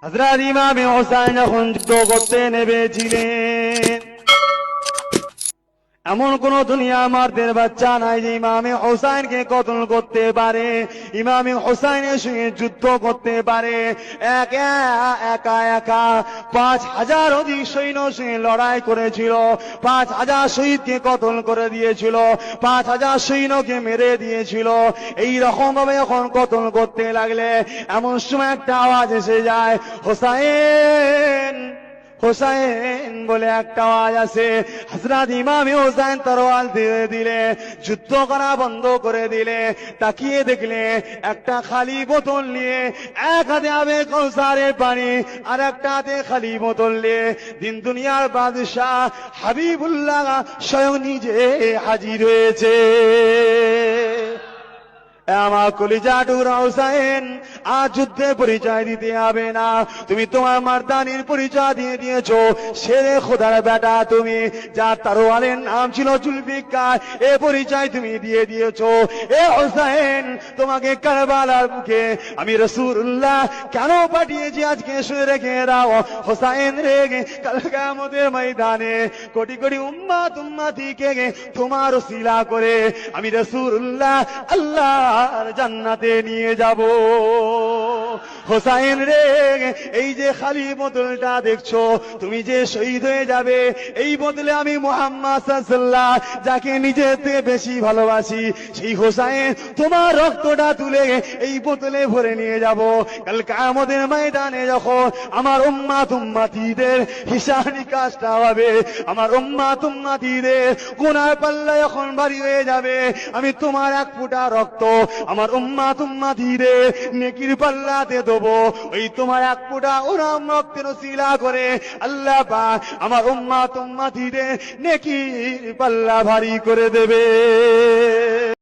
হযরত ইমাম হোসেন যখন যুদ্ধ করতে নেমেছিলেন, এমন কোন দুনিয়া মারদের বাচ্চা নাই যে ইমামে হোসেনকে কতল করতে পারে, ইমামে হোসেনের সঙ্গে যুদ্ধ করতে পারে। একা একা 5,000 অধিক সৈন্য সঙ্গে লড়াই করেছিল, 5,000 শহীদকে কতল করে দিয়েছিল, 5,000 সৈন্যকে মেরে দিয়েছিল। এই রকম ভাবে যখন কতল করতে লাগলে এমন সময় একটা আওয়াজ এসে যায়, হোসেন হোসেন বলে একটা আওয়াজ আছে। হযরত ইমাম হোসেন তরোয়াল দিয়ে দিলে, যুদ্ধ করা বন্ধ করে দিলে। তাকিয়ে দেখলে একটা খালি বোতল নিয়ে, এক হাতে আবে কৌসারের পানি, আর একটা হাতে খালি বোতল নিয়ে দিন দুনিয়ার বাদশাহ হাবিবুল্লাহ স্বয়ং নিজে হাজির হয়েছে। আমার কলিজা টুকরা হোসেন, আজ যুদ্ধে পরিচয় দিতে হবে না, তুমি তোমার মারদানির পরিচয় দিয়ে দিয়েছো। শেরে খোদার বেটা তুমি, যার তরোয়ালের নাম ছিল জুলফিকার, এ পরিচয় তুমি দিয়ে দিয়েছো। এ হোসেন, তোমাকে কারবালার বুকে আমি রাসূলুল্লাহ কেন পাঠিয়েছি আজকে শুনে রেখে দাও। হোসেন রে, কাল কিয়ামতের ময়দানে কোটি কোটি উম্মতিকে তোমার ওসিলা করে আমি রাসূলুল্লাহ আল্লাহ আর জান্নাতে নিয়ে যাব। হোসেন রে, এই যে খালি বোতলটা দেখছো, তুমি যে শহীদ হয়ে যাবে, এই বোতলে আমি মুহাম্মদ সাল্লাল্লাহু আলাইহি ওয়াসাল্লাম যাকে নিজের থেকে বেশি ভালোবাসি, সেই হোসেন তোমার রক্তটা তুলে এই বোতলে ভরে নিয়ে যাব। কাল কিয়ামতের ময়দানে যখন আমার উম্মতিদের হিসাব নিকাশটা হবে, আমার উম্মতিদের গুনাহ পাল্লা যখন ভারী হয়ে যাবে, আমি তোমার এক ফোঁটা রক্ত আমার উম্মতিদের নেকির পাল্লাতে দেবো। ওই তোমার এক ফোঁটা ওরাম রক্তের ওসিলা করে আল্লাহ পাক আমার উম্মতিদের নেকির পাল্লা ভারী করে দেবে।